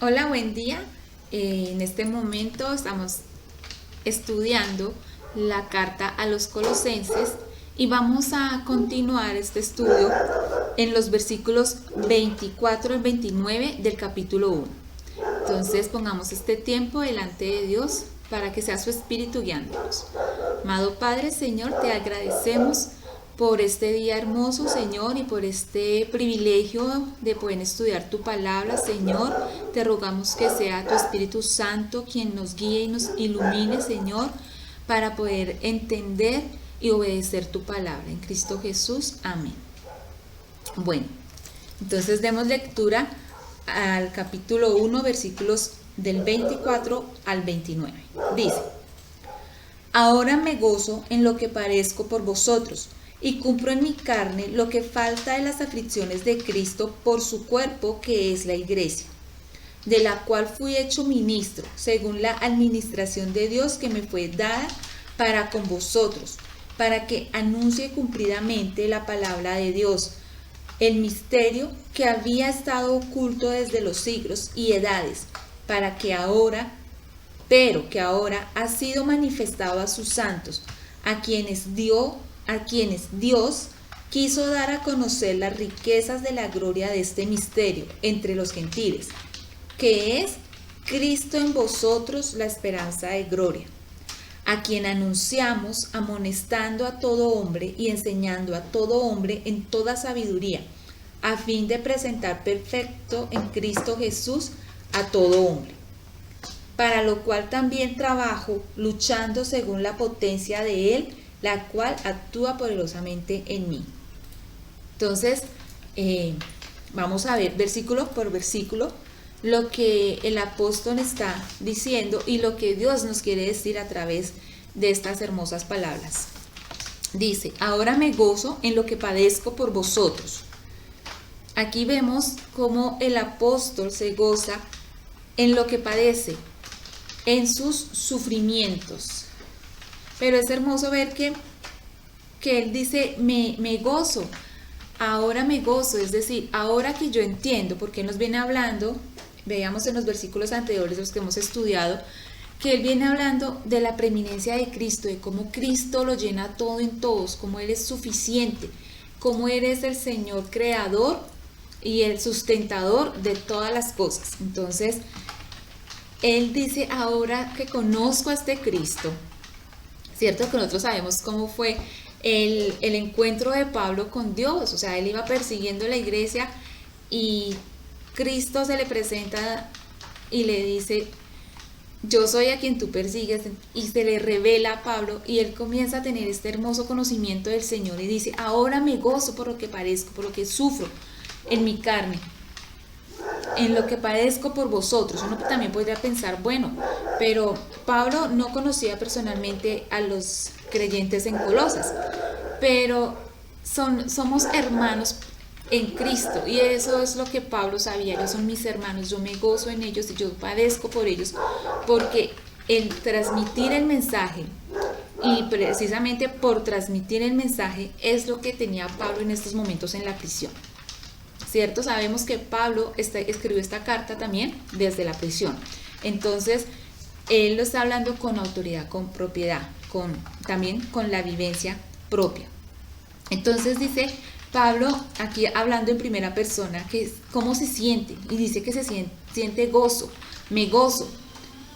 Hola, buen día. En este momento estamos estudiando la carta a los Colosenses y vamos a continuar este estudio en los versículos 24 al 29 del capítulo 1. Entonces pongamos este tiempo delante de Dios para que sea su Espíritu guiándonos. Amado Padre, Señor, te agradecemos por este día hermoso, Señor, y por este privilegio de poder estudiar tu palabra, Señor. Te rogamos que sea tu Espíritu Santo quien nos guíe y nos ilumine, Señor, para poder entender y obedecer tu palabra. En Cristo Jesús, amén. Bueno, entonces demos lectura al capítulo 1, versículos del 24 al 29. Dice: Ahora me gozo en lo que padezco por vosotros, y cumplo en mi carne lo que falta de las aflicciones de Cristo por su cuerpo, que es la iglesia, de la cual fui hecho ministro, según la administración de Dios que me fue dada para con vosotros, para que anuncie cumplidamente la palabra de Dios, el misterio que había estado oculto desde los siglos y edades, para que ahora ha sido manifestado a sus santos, a quienes Dios quiso dar a conocer las riquezas de la gloria de este misterio entre los gentiles, que es Cristo en vosotros, la esperanza de gloria, a quien anunciamos, amonestando a todo hombre y enseñando a todo hombre en toda sabiduría, a fin de presentar perfecto en Cristo Jesús a todo hombre, para lo cual también trabajo, luchando según la potencia de Él, la cual actúa poderosamente en mí. Entonces, vamos a ver versículo por versículo lo que el apóstol está diciendo y lo que Dios nos quiere decir a través de estas hermosas palabras. Dice: ahora me gozo en lo que padezco por vosotros. Aquí vemos cómo el apóstol se goza en lo que padece, en sus sufrimientos. Pero es hermoso ver que él dice, me gozo, ahora me gozo, es decir, ahora que yo entiendo, porque él nos viene hablando, veíamos en los versículos anteriores, los que hemos estudiado, que él viene hablando de la preeminencia de Cristo, de cómo Cristo lo llena todo en todos, cómo Él es suficiente, cómo Él es el Señor creador y el sustentador de todas las cosas. Entonces, él dice, ahora que conozco a este Cristo, cierto que nosotros sabemos cómo fue el encuentro de Pablo con Dios, o sea, él iba persiguiendo la iglesia y Cristo se le presenta y le dice, yo soy a quien tú persigues, y se le revela a Pablo y él comienza a tener este hermoso conocimiento del Señor y dice, ahora me gozo por lo que padezco, por lo que sufro en mi carne, en lo que padezco por vosotros. Uno también podría pensar, bueno, pero Pablo no conocía personalmente a los creyentes en Colosas, pero somos hermanos en Cristo, y eso es lo que Pablo sabía. Ellos son mis hermanos, yo me gozo en ellos y yo padezco por ellos, porque el transmitir el mensaje, y precisamente por transmitir el mensaje, es lo que tenía Pablo en estos momentos en la prisión. ¿Cierto? Sabemos que Pablo escribió esta carta también desde la prisión. Entonces, él lo está hablando con autoridad, con propiedad, también con la vivencia propia. Entonces dice Pablo, aquí hablando en primera persona, que cómo se siente, y dice que se siente gozo, me gozo.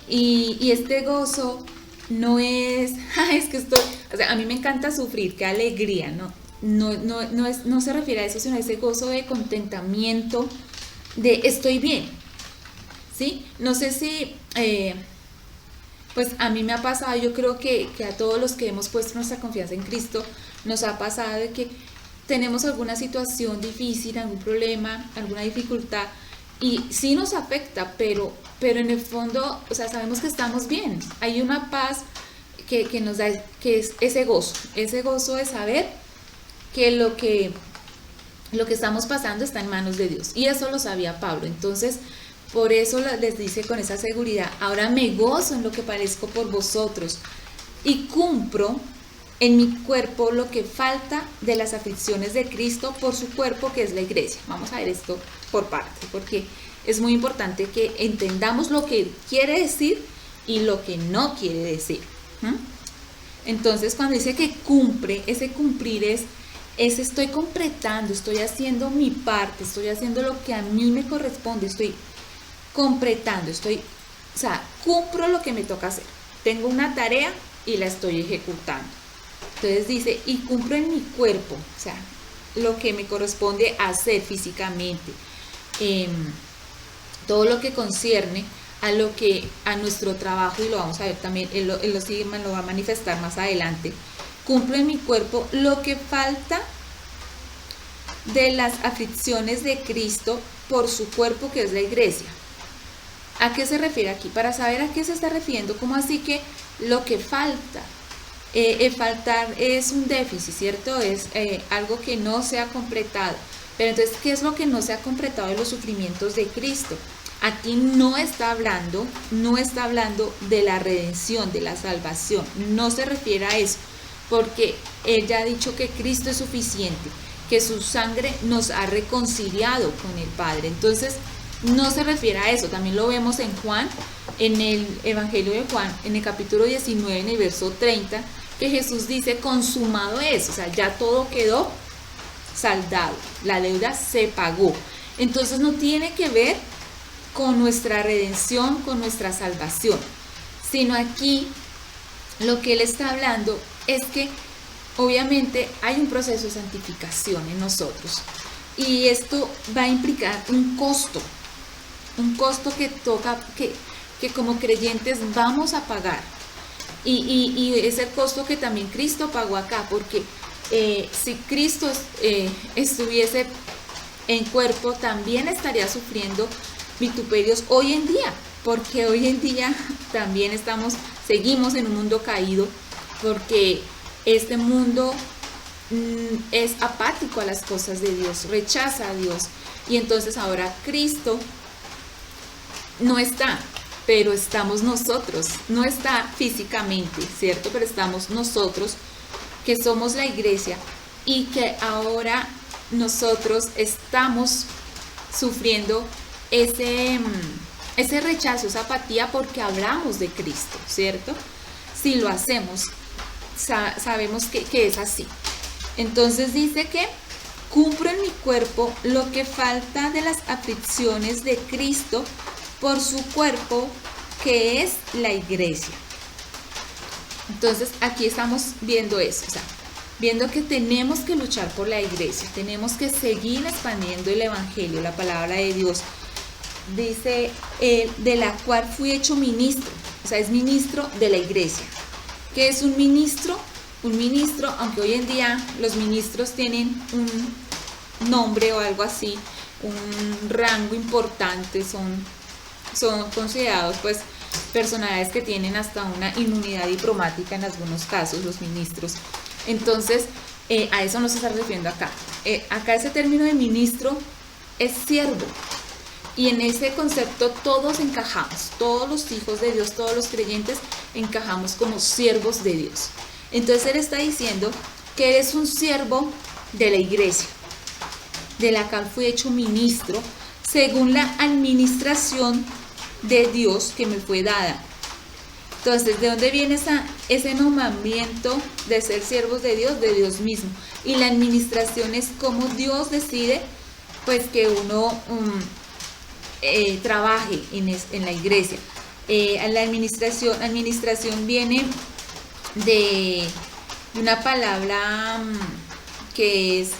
Y este gozo no es, es que estoy, o sea, a mí me encanta sufrir, qué alegría, ¿no? No se refiere a eso, sino a ese gozo de contentamiento, de estoy bien, ¿sí? No sé si, pues a mí me ha pasado, yo creo que a todos los que hemos puesto nuestra confianza en Cristo, nos ha pasado de que tenemos alguna situación difícil, algún problema, alguna dificultad, y sí nos afecta, pero en el fondo, o sea, sabemos que estamos bien. Hay una paz que nos da, que es ese gozo de saber que lo que estamos pasando está en manos de Dios. Y eso lo sabía Pablo. Entonces, por eso les dice con esa seguridad, ahora me gozo en lo que padezco por vosotros y cumplo en mi cuerpo lo que falta de las aflicciones de Cristo por su cuerpo, que es la iglesia. Vamos a ver esto por parte, porque es muy importante que entendamos lo que quiere decir y lo que no quiere decir. Entonces, cuando dice que cumple, ese cumplir es estoy completando, estoy haciendo mi parte, estoy haciendo lo que a mí me corresponde, estoy completando, cumplo lo que me toca hacer. Tengo una tarea y la estoy ejecutando. Entonces dice, y cumplo en mi cuerpo, lo que me corresponde hacer físicamente, todo lo que concierne a nuestro trabajo, y lo vamos a ver también, él lo va a manifestar más adelante. Cumplo en mi cuerpo lo que falta de las aflicciones de Cristo por su cuerpo, que es la iglesia. ¿A qué se refiere aquí? Para saber a qué se está refiriendo, ¿cómo así que lo que falta? El faltar es un déficit, ¿cierto? Es algo que no se ha completado. Pero entonces, ¿qué es lo que no se ha completado de los sufrimientos de Cristo? Aquí no está hablando de la redención, de la salvación. No se refiere a eso, porque Él ya ha dicho que Cristo es suficiente, que su sangre nos ha reconciliado con el Padre. Entonces, no se refiere a eso. También lo vemos en Juan, en el Evangelio de Juan, en el capítulo 19, en el verso 30, que Jesús dice, consumado es, ya todo quedó saldado, la deuda se pagó. Entonces no tiene que ver con nuestra redención, con nuestra salvación, sino aquí lo que Él está hablando es que obviamente hay un proceso de santificación en nosotros, y esto va a implicar un costo que como creyentes vamos a pagar, y es el costo que también Cristo pagó acá, porque si Cristo estuviese en cuerpo, también estaría sufriendo vituperios hoy en día, porque hoy en día también seguimos en un mundo caído, porque este mundo es apático a las cosas de Dios, rechaza a Dios, y entonces ahora Cristo no está, pero estamos nosotros, no está físicamente, ¿cierto? Pero estamos nosotros, que somos la iglesia, y que ahora nosotros estamos sufriendo ese rechazo, esa apatía, porque hablamos de Cristo, ¿cierto? Si lo hacemos, sabemos que es así. Entonces dice que cumplo en mi cuerpo lo que falta de las aflicciones de Cristo por su cuerpo, que es la iglesia. Entonces aquí estamos viendo eso, viendo que tenemos que luchar por la iglesia, tenemos que seguir expandiendo el evangelio, la palabra de Dios. Dice, de la cual fui hecho ministro, es ministro de la iglesia. ¿Qué es un ministro? Un ministro, aunque hoy en día los ministros tienen un nombre o algo así, un rango importante, son considerados pues personalidades que tienen hasta una inmunidad diplomática en algunos casos, los ministros. Entonces, a eso no se está refiriendo acá. Acá ese término de ministro es siervo. Y en ese concepto todos encajamos, todos los hijos de Dios, todos los creyentes encajamos como siervos de Dios. Entonces Él está diciendo que eres un siervo de la iglesia, de la cual fui hecho ministro, según la administración de Dios que me fue dada. Entonces, ¿de dónde viene ese nombramiento de ser siervos de Dios? De Dios mismo. Y la administración es como Dios decide pues que uno trabaje en la iglesia. La administración viene de una palabra que es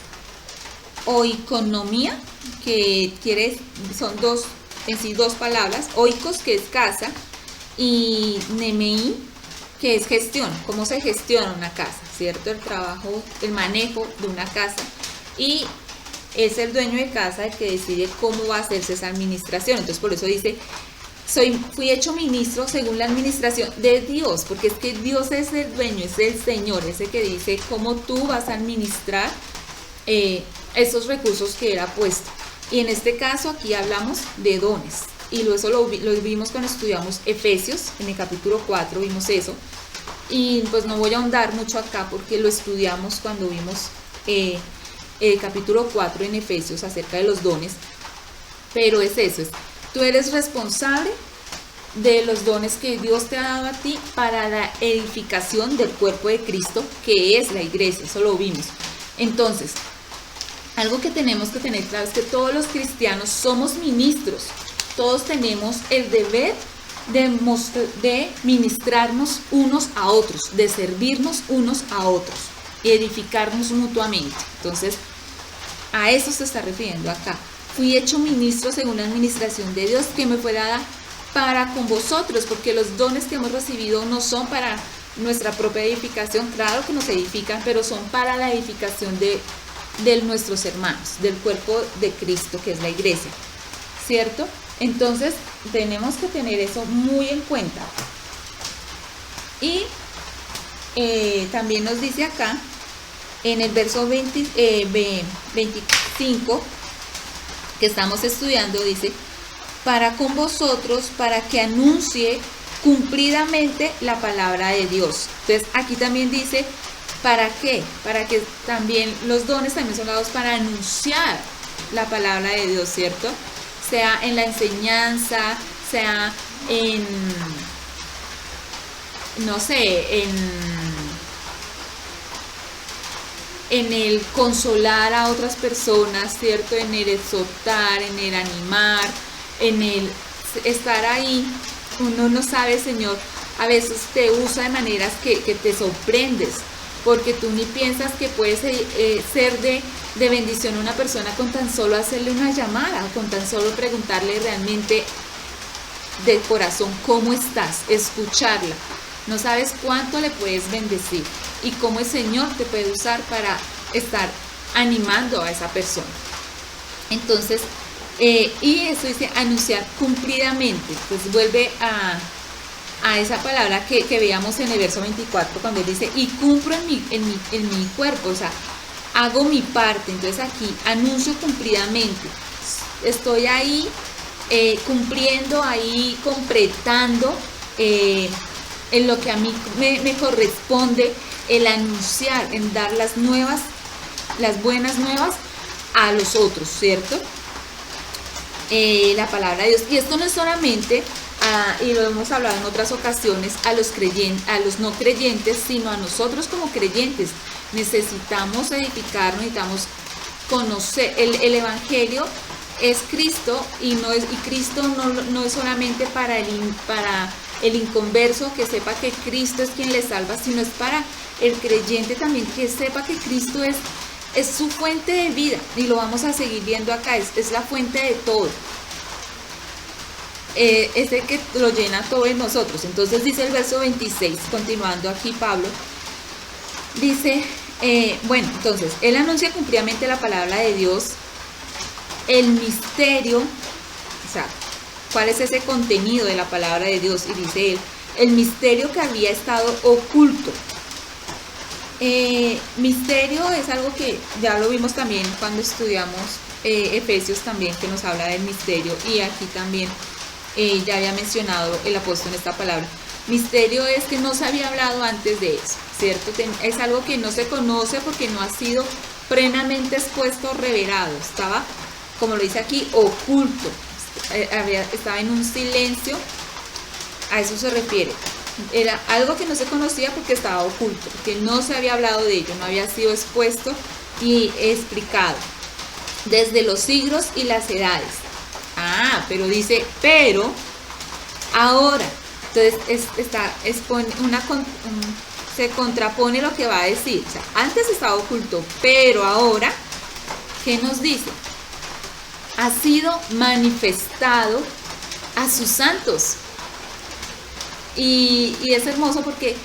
oikonomía, que son dos palabras, oikos, que es casa, y nemei, que es gestión, cómo se gestiona una casa, ¿cierto? El trabajo, el manejo de una casa, y es el dueño de casa el que decide cómo va a hacerse esa administración. Entonces por eso dice, fui hecho ministro según la administración de Dios, porque es que Dios es el dueño, es el Señor, ese que dice cómo tú vas a administrar esos recursos que Él ha puesto. Y en este caso aquí hablamos de dones, y eso lo vimos cuando estudiamos Efesios, en el capítulo 4 vimos eso, y pues no voy a ahondar mucho acá porque lo estudiamos cuando vimos el capítulo 4 en Efesios acerca de los dones, pero es eso, tú eres responsable de los dones que Dios te ha dado a ti para la edificación del cuerpo de Cristo, que es la iglesia, eso lo vimos. Entonces, algo que tenemos que tener claro es que todos los cristianos somos ministros, todos tenemos el deber de ministrarnos unos a otros, de servirnos unos a otros y edificarnos mutuamente. Entonces, a eso se está refiriendo acá. Fui hecho ministro según la administración de Dios que me fue dada para con vosotros, porque los dones que hemos recibido no son para nuestra propia edificación, claro que nos edifican, pero son para la edificación de nuestros hermanos, del cuerpo de Cristo, que es la iglesia, ¿cierto? Entonces, tenemos que tener eso muy en cuenta. Y también nos dice acá, en el verso 25, que estamos estudiando, dice, para con vosotros, para que anuncie cumplidamente la palabra de Dios. Entonces, aquí también dice, ¿para qué? Para que también los dones también son dados para anunciar la palabra de Dios, ¿cierto? Sea en la enseñanza, sea en, no sé, en el consolar a otras personas, ¿cierto? En el exhortar, en el animar, en el estar ahí. Uno no sabe, Señor, a veces te usa de maneras que te sorprendes, porque tú ni piensas que puedes ser de bendición a una persona con tan solo hacerle una llamada, con tan solo preguntarle realmente de corazón cómo estás, escucharla. No sabes cuánto le puedes bendecir y cómo el Señor te puede usar para estar animando a esa persona. Entonces, y eso dice anunciar cumplidamente. Pues vuelve a esa palabra que veíamos en el verso 24, cuando él dice, y cumplo en mi cuerpo, o sea, hago mi parte. Entonces aquí anuncio cumplidamente. Estoy ahí cumpliendo, ahí completando en lo que a mí me corresponde, el anunciar, en dar las buenas nuevas a los otros, ¿cierto? La palabra de Dios. Y esto no es solamente, y lo hemos hablado en otras ocasiones, a los no creyentes, sino a nosotros como creyentes. Necesitamos edificarnos, necesitamos conocer. El Evangelio es Cristo, y Cristo no es solamente para el inconverso que sepa que Cristo es quien le salva, sino es para el creyente también que sepa que Cristo es su fuente de vida, y lo vamos a seguir viendo acá, es la fuente de todo, es el que lo llena todo en nosotros. Entonces dice el verso 26, continuando aquí Pablo, dice, bueno, entonces, él anuncia cumplidamente la palabra de Dios, el misterio, o sea, ¿cuál es ese contenido de la palabra de Dios? Y dice él, el misterio que había estado oculto. Misterio es algo que ya lo vimos también cuando estudiamos Efesios también, que nos habla del misterio, y aquí también ya había mencionado el apóstol en esta palabra. Misterio es que no se había hablado antes de eso, ¿cierto? Es algo que no se conoce porque no ha sido plenamente expuesto o revelado, estaba, como lo dice aquí, oculto, estaba en un silencio, a eso se refiere. Era algo que no se conocía porque estaba oculto, porque no se había hablado de ello, no había sido expuesto y explicado desde los siglos y las edades. Pero dice, pero ahora, entonces se contrapone lo que va a decir. O sea, antes estaba oculto, pero ahora, ¿qué nos dice? Ha sido manifestado a sus santos. Y es hermoso porque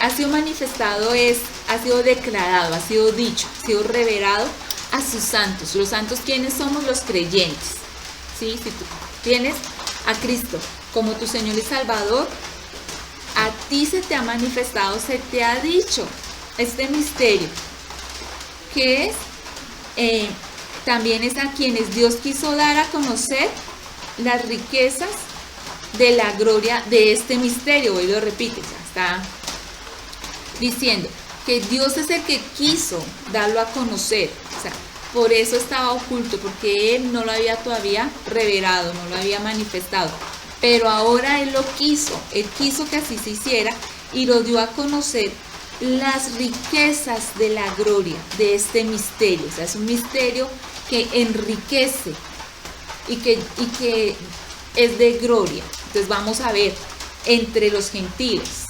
ha sido manifestado, ha sido declarado, ha sido dicho, ha sido revelado a sus santos. Los santos, ¿quiénes somos? Los creyentes. ¿Sí? Si tú tienes a Cristo como tu Señor y Salvador, a ti se te ha manifestado, se te ha dicho este misterio, que es, también es a quienes Dios quiso dar a conocer las riquezas de la gloria de este misterio. Hoy lo repite, está diciendo que Dios es el que quiso darlo a conocer. O sea, por eso estaba oculto, porque Él no lo había todavía revelado, no lo había manifestado. Pero ahora Él lo quiso, Él quiso que así se hiciera y lo dio a conocer las riquezas de la gloria de este misterio. O sea, es un misterio que enriquece y que es de gloria. Entonces vamos a ver entre los gentiles.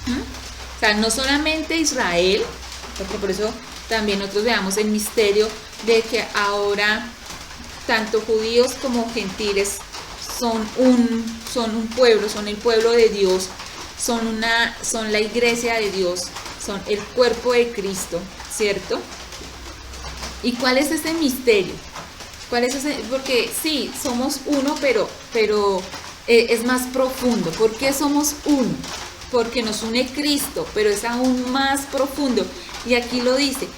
O sea, no solamente Israel, porque por eso también nosotros veamos el misterio de que ahora tanto judíos como gentiles son un pueblo, son el pueblo de Dios, son la iglesia de Dios, son el cuerpo de Cristo, ¿cierto? ¿Y cuál es ese misterio? ¿Cuál es ese? Porque sí, somos uno, pero es más profundo. ¿Por qué somos uno? Porque nos une Cristo, pero es aún más profundo. Y aquí lo dice,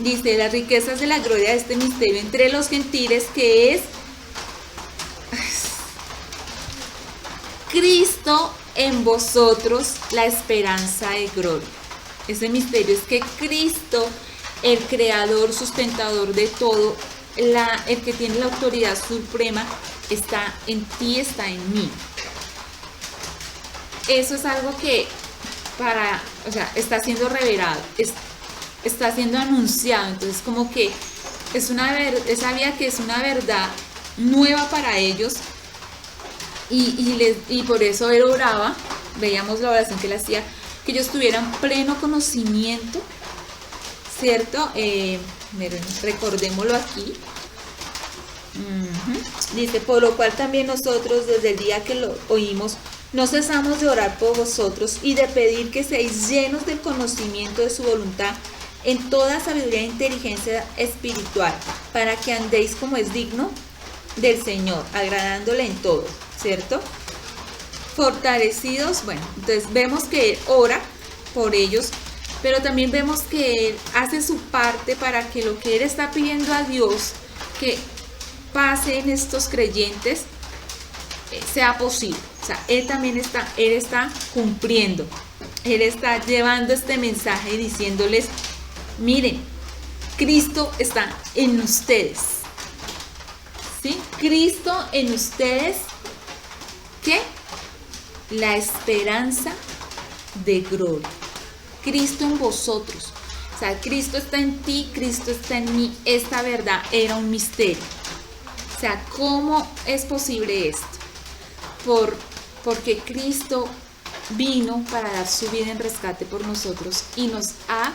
dice las riquezas de la gloria de este misterio entre los gentiles, que es Cristo en vosotros, la esperanza de gloria. Ese misterio es que Cristo, el creador, sustentador de todo, el que tiene la autoridad suprema, está en ti, está en mí. Eso es algo que está siendo revelado, está siendo anunciado. Entonces como que sabía que es una verdad nueva para ellos y por eso él oraba, veíamos la oración que él hacía, que ellos tuvieran pleno conocimiento, ¿cierto? Recordémoslo aquí. Dice, por lo cual también nosotros desde el día que lo oímos no cesamos de orar por vosotros y de pedir que seáis llenos del conocimiento de su voluntad en toda sabiduría e inteligencia espiritual, para que andéis como es digno del Señor, agradándole en todo, ¿cierto? Fortalecidos, bueno, entonces vemos que Él ora por ellos, pero también vemos que Él hace su parte para que lo que Él está pidiendo a Dios que pase en estos creyentes sea posible. O sea, Él está cumpliendo, Él está llevando este mensaje y diciéndoles, miren, Cristo está en ustedes, ¿sí? Cristo en ustedes, ¿qué? La esperanza de gloria. Cristo en vosotros. O sea, Cristo está en ti, Cristo está en mí. Esta verdad era un misterio. O sea, ¿cómo es posible esto? Porque Cristo vino para dar su vida en rescate por nosotros y nos ha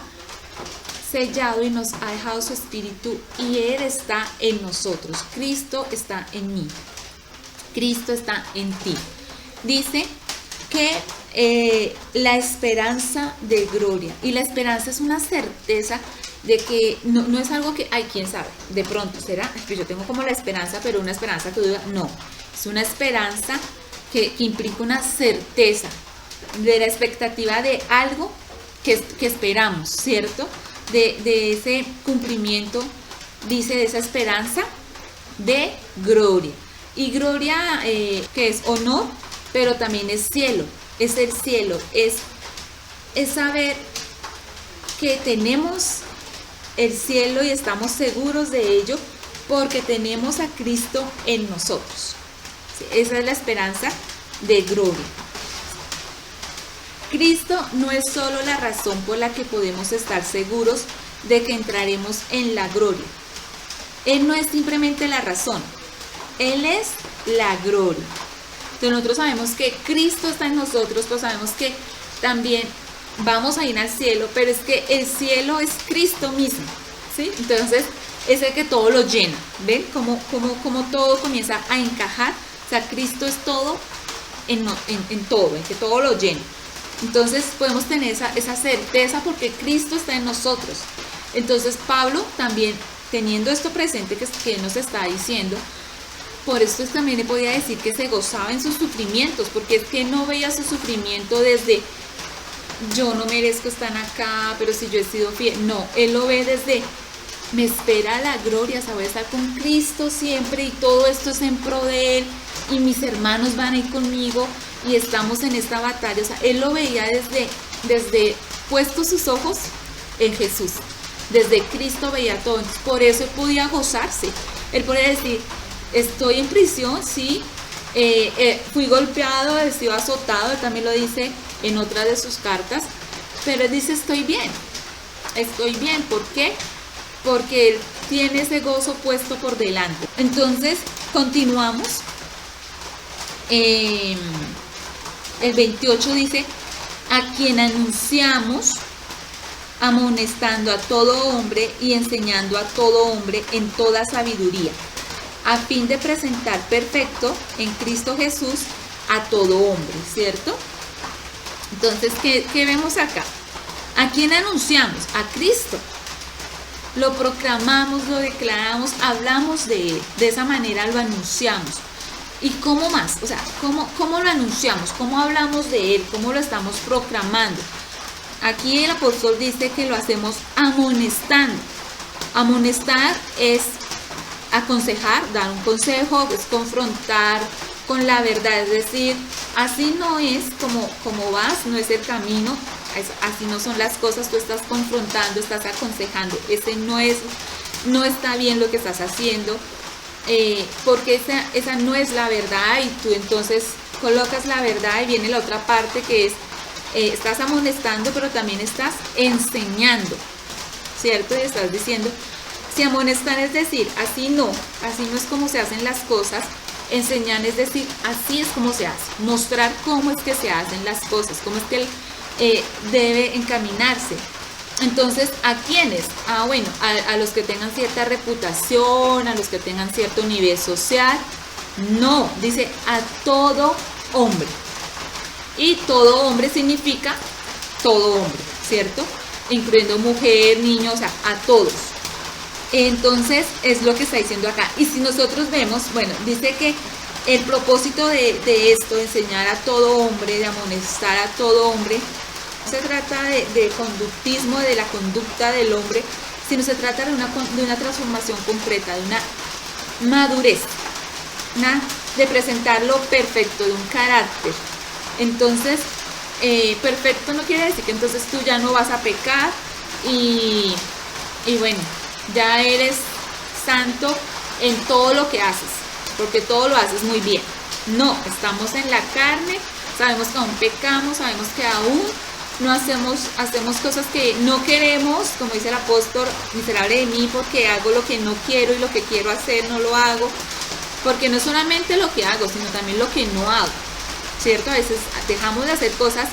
sellado y nos ha dejado su espíritu y Él está en nosotros. Cristo está en mí. Cristo está en ti. Dice que la esperanza de gloria, y la esperanza es una certeza de que no es algo que, ay, quién sabe, de pronto será, es que yo tengo como la esperanza, pero una esperanza que duda, no, es una esperanza que implica una certeza de la expectativa de algo que esperamos, ¿cierto? De ese cumplimiento, dice, de esa esperanza de gloria. Y gloria, que es honor, pero también es cielo, es el cielo, es saber que tenemos el cielo y estamos seguros de ello porque tenemos a Cristo en nosotros. Esa es la esperanza de gloria. Cristo no es solo la razón por la que podemos estar seguros de que entraremos en la gloria. Él no es simplemente la razón, Él es la gloria. Entonces nosotros sabemos que Cristo está en nosotros, pues sabemos que también vamos a ir al cielo, pero es que el cielo es Cristo mismo, ¿sí? Entonces es el que todo lo llena, ¿ven? Como todo comienza a encajar. O sea, Cristo es todo en todo, en que todo lo llena. Entonces podemos tener esa certeza porque Cristo está en nosotros. Entonces Pablo también, teniendo esto presente que él nos está diciendo, por esto también le podía decir que se gozaba en sus sufrimientos, porque es que no veía su sufrimiento desde yo no merezco estar acá, pero si yo he sido fiel. No, él lo ve desde me espera la gloria, saber estar con Cristo siempre y todo esto es en pro de Él y mis hermanos van a ir conmigo y estamos en esta batalla. O sea, él lo veía desde desde puestos sus ojos en Jesús. Desde Cristo veía todo. Entonces, por eso él podía gozarse. Él podía decir, estoy en prisión, sí, fui golpeado, he sido azotado, él también lo dice en otra de sus cartas, pero él dice, estoy bien, ¿por qué? Porque él tiene ese gozo puesto por delante. Entonces, continuamos. El 28 dice, a quien anunciamos, amonestando a todo hombre y enseñando a todo hombre en toda sabiduría, a fin de presentar perfecto en Cristo Jesús a todo hombre, ¿cierto? Entonces, ¿qué vemos acá? ¿A quién anunciamos? A Cristo. Lo proclamamos, lo declaramos, hablamos de Él. De esa manera lo anunciamos. ¿Y cómo más? O sea, ¿cómo lo anunciamos? ¿Cómo hablamos de Él? ¿Cómo lo estamos proclamando? Aquí el apóstol dice que lo hacemos amonestando. Amonestar es aconsejar, dar un consejo, es confrontar con la verdad, es decir, así no es como vas, no es el camino, así no son las cosas, tú estás confrontando, estás aconsejando, ese no está bien lo que estás haciendo, porque esa no es la verdad, y tú entonces colocas la verdad y viene la otra parte que es, estás amonestando, pero también estás enseñando, ¿cierto? Y estás diciendo, si amonestar es decir, así no es como se hacen las cosas. Enseñar es decir, así es como se hace. Mostrar cómo es que se hacen las cosas, cómo es que él debe encaminarse. Entonces, ¿a quiénes? Bueno, a los que tengan cierta reputación, a los que tengan cierto nivel social. No, dice a todo hombre. Y todo hombre significa todo hombre, ¿cierto? Incluyendo mujer, niño, o sea, a todos. Entonces es lo que está diciendo acá. Y si nosotros vemos, bueno, dice que el propósito de esto, de enseñar a todo hombre, de amonestar a todo hombre, no se trata de conductismo, de la conducta del hombre, sino se trata de una transformación concreta, de una madurez, de presentar lo perfecto, de un carácter. Entonces, perfecto no quiere decir que entonces tú ya no vas a pecar y bueno, ya eres santo en todo lo que haces, porque todo lo haces muy bien. No, estamos en la carne, sabemos que aún pecamos, sabemos que aún no hacemos cosas que no queremos, como dice el apóstol, miserable de mí, porque hago lo que no quiero y lo que quiero hacer no lo hago, porque no es solamente lo que hago, sino también lo que no hago, ¿cierto? A veces dejamos de hacer cosas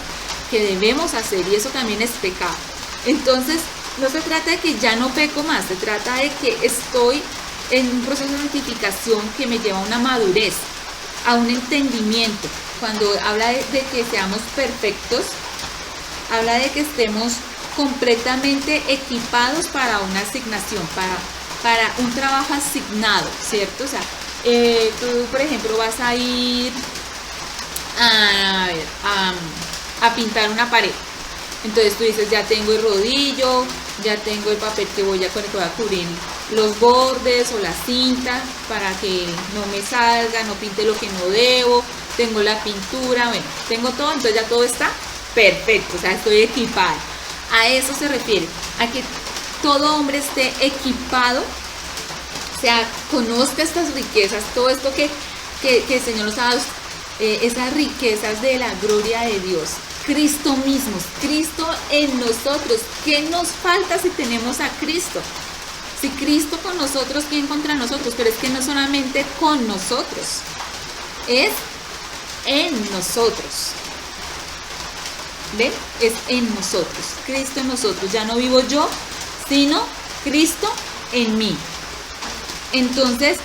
que debemos hacer y eso también es pecado. Entonces, no se trata de que ya no peco más, se trata de que estoy en un proceso de santificación que me lleva a una madurez, a un entendimiento. Cuando habla de que seamos perfectos, habla de que estemos completamente equipados para una asignación, para un trabajo asignado, ¿cierto? O sea, tú, por ejemplo, vas a ir a pintar una pared. Entonces tú dices, ya tengo el rodillo, ya tengo el papel con el que voy a cubrir los bordes o la cinta para que no me salga, no pinte lo que no debo, tengo la pintura, bueno, tengo todo, entonces ya todo está perfecto, o sea, estoy equipada. A eso se refiere, a que todo hombre esté equipado, o sea, conozca estas riquezas, todo esto que el Señor nos ha dado, esas riquezas de la gloria de Dios. Cristo mismo, Cristo en nosotros. ¿Qué nos falta si tenemos a Cristo? Si Cristo con nosotros, ¿quién contra nosotros? Pero es que no solamente con nosotros, es en nosotros. ¿Ven? Es en nosotros, Cristo en nosotros. Ya no vivo yo, sino Cristo en mí. Entonces,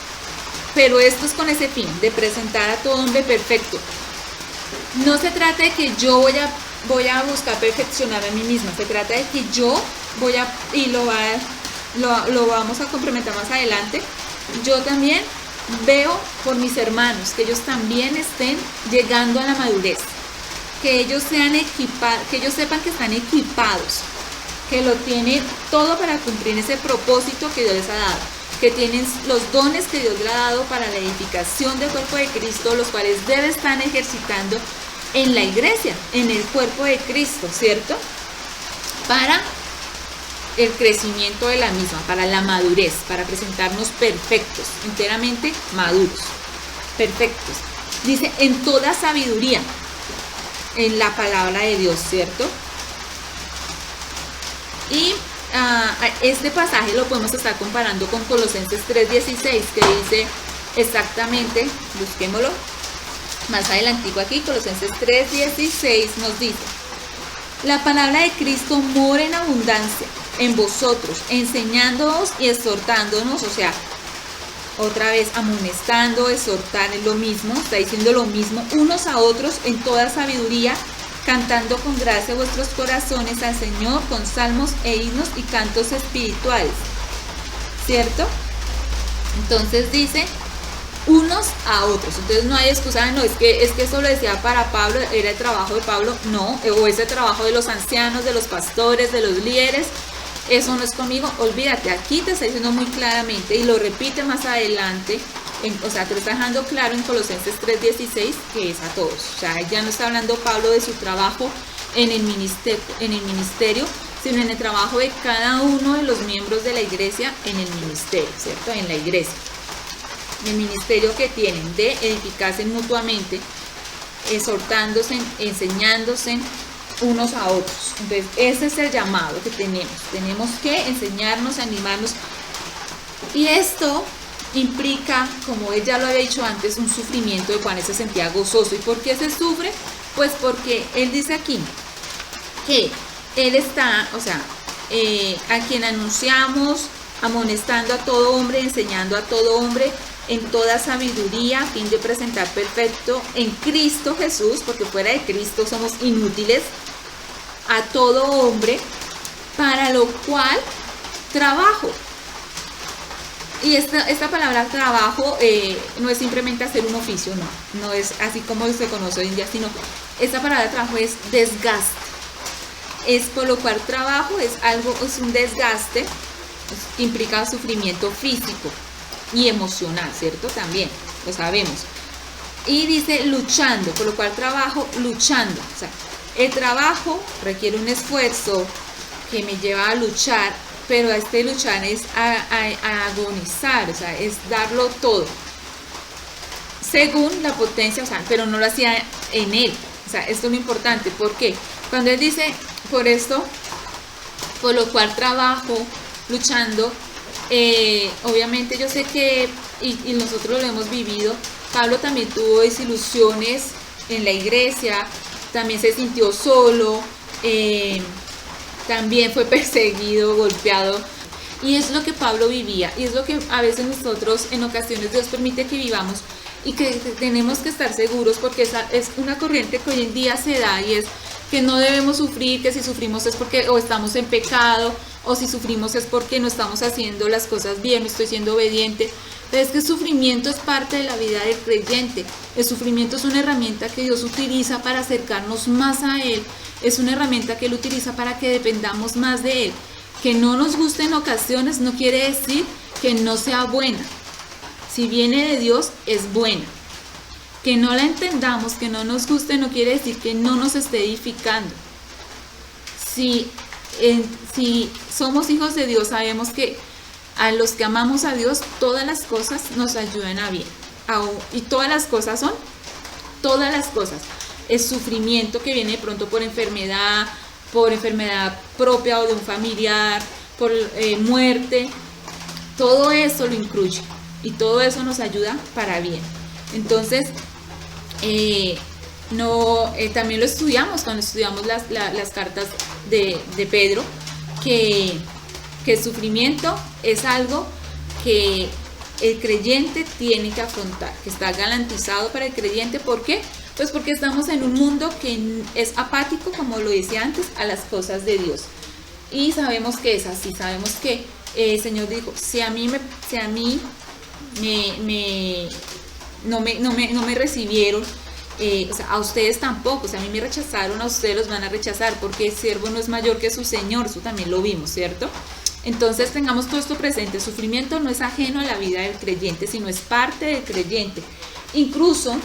pero esto es con ese fin, de presentar a todo hombre perfecto. No se trata de que yo voy a buscar perfeccionar a mí misma, se trata de que yo y lo vamos a complementar más adelante, yo también veo por mis hermanos, que ellos también estén llegando a la madurez, que ellos sean equipados, que ellos sepan que están equipados, que lo tienen todo para cumplir ese propósito que Dios les ha dado, que tienen los dones que Dios le ha dado para la edificación del cuerpo de Cristo, los cuales deben estar ejercitando en la iglesia, en el cuerpo de Cristo, ¿cierto? Para el crecimiento de la misma, para la madurez, para presentarnos perfectos, enteramente maduros, perfectos. Dice, en toda sabiduría, en la palabra de Dios, ¿cierto? Y este pasaje lo podemos estar comparando con Colosenses 3:16, que dice exactamente, busquémoslo más adelantico aquí, Colosenses 3:16 nos dice, la palabra de Cristo mora en abundancia en vosotros, enseñándoos y exhortándonos, o sea, otra vez amonestando, exhortar, es lo mismo, está diciendo lo mismo, unos a otros en toda sabiduría, cantando con gracia vuestros corazones al Señor con salmos e himnos y cantos espirituales, ¿cierto? Entonces dice, unos a otros, entonces no hay excusa, no, es que eso lo decía para Pablo, era el trabajo de Pablo, no, o ese trabajo de los ancianos, de los pastores, de los líderes, eso no es conmigo, olvídate, aquí te está diciendo muy claramente y lo repite más adelante, o sea, te lo está dejando claro en Colosenses 3:16 que es a todos, o sea, ya no está hablando Pablo de su trabajo en el ministerio, sino en el trabajo de cada uno de los miembros de la iglesia en el ministerio, ¿cierto? En la iglesia, el ministerio que tienen de edificarse mutuamente, exhortándose, enseñándose unos a otros. Entonces ese es el llamado que tenemos que enseñarnos, animarnos, y esto implica, como él ya lo había dicho antes, un sufrimiento del cual él se sentía gozoso. ¿Y por qué se sufre? Pues porque él dice aquí que él está, o sea, a quien anunciamos, amonestando a todo hombre, enseñando a todo hombre en toda sabiduría, a fin de presentar perfecto en Cristo Jesús, porque fuera de Cristo somos inútiles, a todo hombre, para lo cual trabajo. Y esta palabra trabajo no es simplemente hacer un oficio, no es así como se conoce hoy en día, sino esta palabra trabajo es desgaste. Es por lo cual trabajo es un desgaste, implica sufrimiento físico y emocional, ¿cierto? También lo sabemos. Y dice luchando, por lo cual trabajo luchando. O sea, el trabajo requiere un esfuerzo que me lleva a luchar, pero este luchar es a agonizar, o sea, es darlo todo, según la potencia, o sea, pero no lo hacía en él. O sea, esto es lo importante. ¿Por qué? Cuando él dice, por esto, por lo cual trabajo luchando, obviamente yo sé que, y nosotros lo hemos vivido, Pablo también tuvo desilusiones en la iglesia, también se sintió solo, también fue perseguido, golpeado, y es lo que Pablo vivía, y es lo que a veces nosotros en ocasiones Dios permite que vivamos, y que tenemos que estar seguros, porque esa es una corriente que hoy en día se da, y es que no debemos sufrir, que si sufrimos es porque o estamos en pecado, o si sufrimos es porque no estamos haciendo las cosas bien, no estoy siendo obediente. Pero es que el sufrimiento es parte de la vida del creyente. El sufrimiento es una herramienta que Dios utiliza para acercarnos más a Él. Es una herramienta que Él utiliza para que dependamos más de Él. Que no nos guste en ocasiones no quiere decir que no sea buena. Si viene de Dios, es buena. Que no la entendamos, que no nos guste, no quiere decir que no nos esté edificando. Si somos hijos de Dios, sabemos que a los que amamos a Dios, todas las cosas nos ayudan a bien. Y todas las cosas son, todas las cosas. El sufrimiento que viene de pronto por enfermedad propia o de un familiar, por muerte, todo eso lo incluye. Y todo eso nos ayuda para bien. Entonces, también lo estudiamos cuando estudiamos las cartas de Pedro, que el sufrimiento es algo que el creyente tiene que afrontar, que está garantizado para el creyente. ¿Por qué? Pues porque estamos en un mundo que es apático, como lo decía antes, a las cosas de Dios. Y sabemos que es así, sabemos que el Señor dijo, si a mí no me recibieron, o sea, a ustedes tampoco, o sea, a mí me rechazaron, a ustedes los van a rechazar, porque el siervo no es mayor que su Señor, eso también lo vimos, ¿cierto? Entonces tengamos todo esto presente. El sufrimiento no es ajeno a la vida del creyente, sino es parte del creyente. Incluso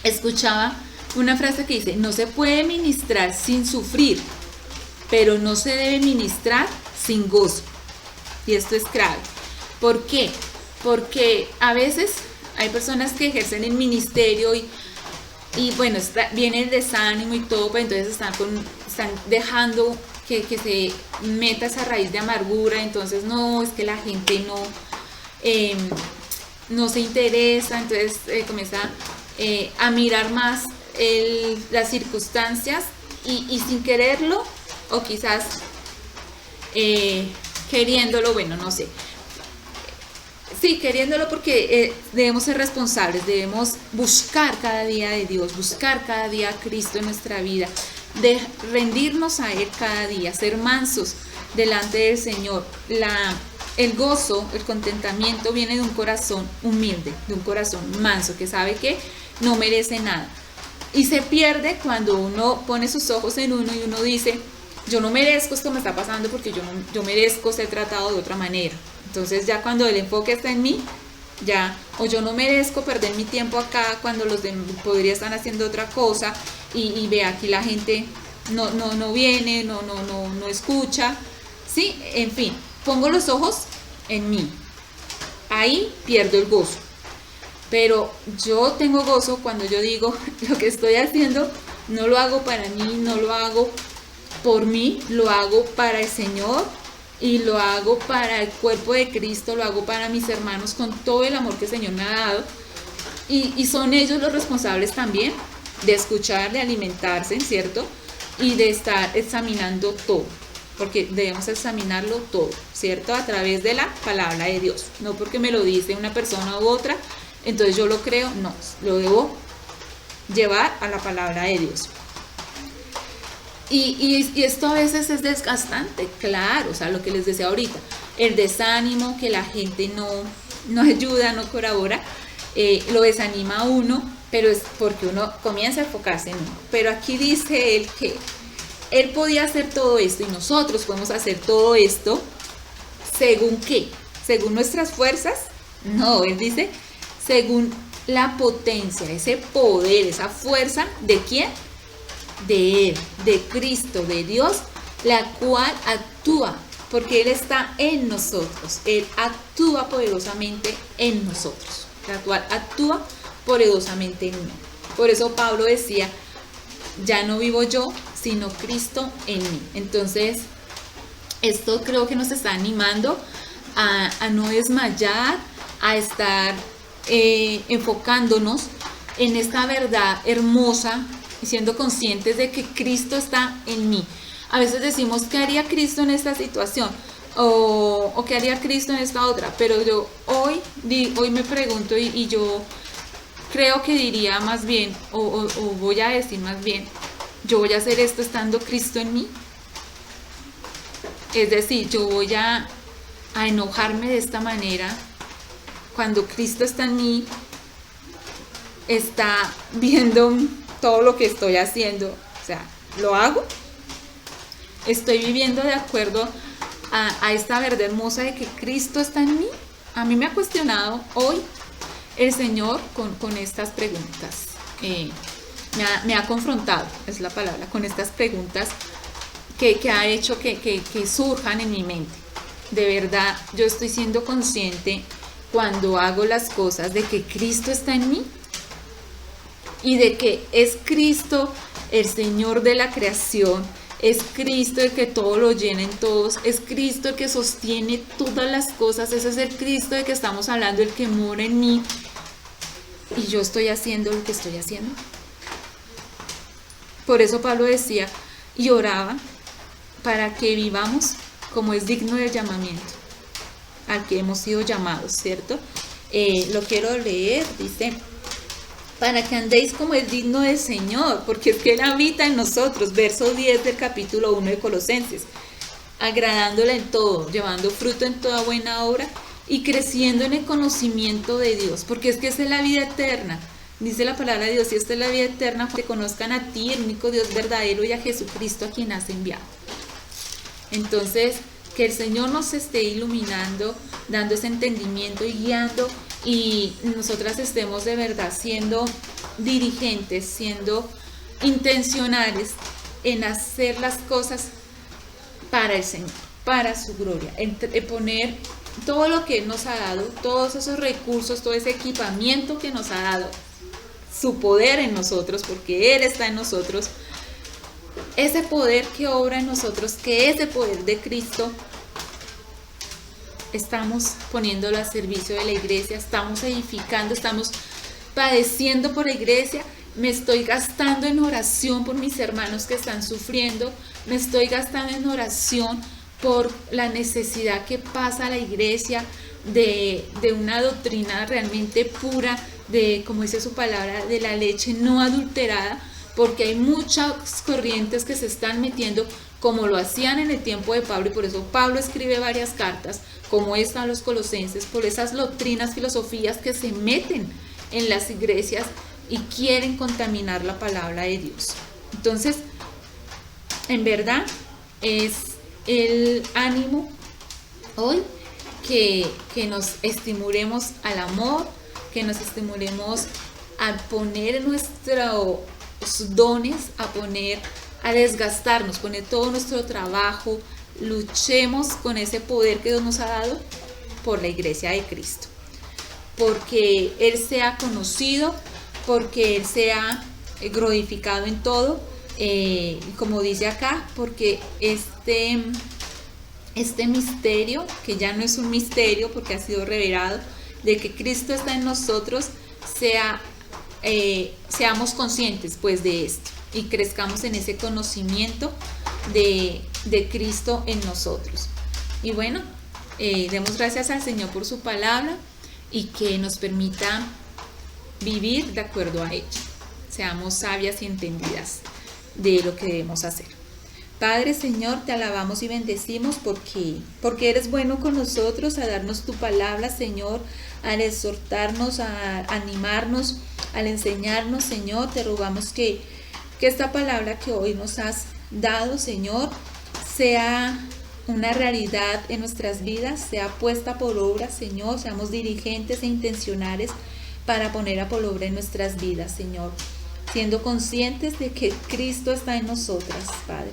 escuchaba una frase que dice, no se puede ministrar sin sufrir, pero no se debe ministrar sin gozo. Y esto es clave. ¿Por qué? Porque a veces hay personas que ejercen el ministerio y bueno, viene el desánimo y todo, pero entonces están dejando que se meta esa raíz de amargura. Entonces no, es que la gente no se interesa, entonces comienza a mirar más las circunstancias y sin quererlo, o quizás queriéndolo, bueno, no sé. Sí, queriéndolo, porque debemos ser responsables, debemos buscar cada día de Dios, buscar cada día a Cristo en nuestra vida, de rendirnos a Él cada día, ser mansos delante del Señor. El gozo, el contentamiento viene de un corazón humilde, de un corazón manso, que sabe que no merece nada. Y se pierde cuando uno pone sus ojos en uno y uno dice, yo no merezco esto me está pasando porque yo merezco ser tratado de otra manera. Entonces ya cuando el enfoque está en mí, o yo no merezco perder mi tiempo acá cuando los demás podría estar haciendo otra cosa, y ve aquí la gente no viene, no escucha, ¿sí? En fin, pongo los ojos en mí, ahí pierdo el gozo. Pero yo tengo gozo cuando yo digo, lo que estoy haciendo no lo hago para mí, no lo hago por mí, lo hago para el Señor y lo hago para el cuerpo de Cristo, lo hago para mis hermanos con todo el amor que el Señor me ha dado, y son ellos los responsables también de escuchar, de alimentarse, ¿cierto? Y de estar examinando todo, porque debemos examinarlo todo, ¿cierto? A través de la palabra de Dios, no porque me lo dice una persona u otra, entonces yo lo creo, no, lo debo llevar a la palabra de Dios. Y esto a veces es desgastante, claro, o sea, lo que les decía ahorita, el desánimo, que la gente no ayuda, no colabora, lo desanima a uno, pero es porque uno comienza a enfocarse en uno. Pero aquí dice él que él podía hacer todo esto y nosotros podemos hacer todo esto, ¿según qué? ¿Según nuestras fuerzas? No, él dice, según la potencia, ese poder, esa fuerza, ¿de quién? De Él, de Cristo, de Dios, la cual actúa, porque Él está en nosotros, Él actúa poderosamente en nosotros, la cual actúa poderosamente en mí. Por eso Pablo decía, ya no vivo yo, sino Cristo en mí. Entonces, esto creo que nos está animando a no desmayar, a estar enfocándonos en esta verdad hermosa, y siendo conscientes de que Cristo está en mí. A veces decimos, ¿qué haría Cristo en esta situación? O ¿qué haría Cristo en esta otra? Pero yo hoy me pregunto, y yo creo que diría más bien, o voy a decir más bien, yo voy a hacer esto estando Cristo en mí. Es decir, yo voy a enojarme de esta manera cuando Cristo está en mí, está viendo todo lo que estoy haciendo. O sea, ¿lo hago? ¿Estoy viviendo de acuerdo a esta verdad hermosa de que Cristo está en mí? A mí me ha cuestionado hoy el Señor con estas preguntas. Me ha confrontado, es la palabra, con estas preguntas que ha hecho que surjan en mi mente. De verdad, yo estoy siendo consciente cuando hago las cosas de que Cristo está en mí, y de que es Cristo el Señor de la creación, es Cristo el que todo lo llena en todos, es Cristo el que sostiene todas las cosas, ese es el Cristo del que estamos hablando, el que mora en mí, y yo estoy haciendo lo que estoy haciendo. Por eso Pablo decía y oraba para que vivamos como es digno del llamamiento al que hemos sido llamados, ¿cierto? Lo quiero leer, dice, para que andéis como es digno del Señor, porque es que Él habita en nosotros, verso 10 del capítulo 1 de Colosenses, agradándole en todo, llevando fruto en toda buena obra y creciendo en el conocimiento de Dios, porque es que esa es la vida eterna, dice la palabra de Dios, y esta es la vida eterna, que conozcan a ti, el único Dios verdadero, y a Jesucristo a quien has enviado. Entonces, que el Señor nos esté iluminando, dando ese entendimiento y guiando, y nosotras estemos de verdad siendo dirigentes, siendo intencionales en hacer las cosas para el Señor, para su gloria, en poner todo lo que Él nos ha dado, todos esos recursos, todo ese equipamiento que nos ha dado, su poder en nosotros, porque Él está en nosotros, ese poder que obra en nosotros, que es el poder de Cristo, estamos poniéndolo a servicio de la iglesia, estamos edificando, estamos padeciendo por la iglesia. Me estoy gastando en oración por mis hermanos que están sufriendo, me estoy gastando en oración por la necesidad que pasa la iglesia de una doctrina realmente pura, de, como dice su palabra, de la leche no adulterada, porque hay muchas corrientes que se están metiendo, como lo hacían en el tiempo de Pablo, y por eso Pablo escribe varias cartas, como esta a los Colosenses, por esas doctrinas, filosofías que se meten en las iglesias y quieren contaminar la palabra de Dios. Entonces, en verdad, es el ánimo hoy que nos estimulemos al amor, que nos estimulemos a poner nuestros dones, a desgastarnos, poner todo nuestro trabajo, luchemos con ese poder que Dios nos ha dado por la iglesia de Cristo, porque Él sea conocido, porque Él sea glorificado en todo, como dice acá, porque este misterio, que ya no es un misterio porque ha sido revelado, de que Cristo está en nosotros, seamos conscientes pues de esto y crezcamos en ese conocimiento de Cristo en nosotros. Y bueno, demos gracias al Señor por su palabra y que nos permita vivir de acuerdo a ella. Seamos sabias y entendidas de lo que debemos hacer. Padre, Señor, te alabamos y bendecimos porque eres bueno con nosotros, a darnos tu palabra, Señor, al exhortarnos, a animarnos, al enseñarnos, Señor. Te rogamos que esta palabra que hoy nos has dado, Señor, sea una realidad en nuestras vidas, sea puesta por obra, Señor, seamos diligentes e intencionales para poner a por obra en nuestras vidas, Señor, siendo conscientes de que Cristo está en nosotras, Padre.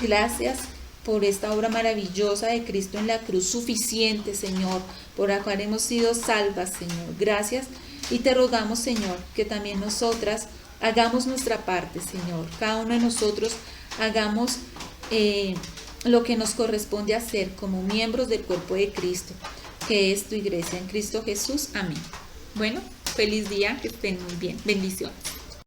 Gracias por esta obra maravillosa de Cristo en la cruz, suficiente, Señor, por la cual hemos sido salvas, Señor. Gracias, y te rogamos, Señor, que también nosotras hagamos nuestra parte, Señor. Cada uno de nosotros hagamos lo que nos corresponde hacer como miembros del cuerpo de Cristo, que es tu iglesia en Cristo Jesús. Amén. Bueno, feliz día, que estén muy bien. Bendiciones.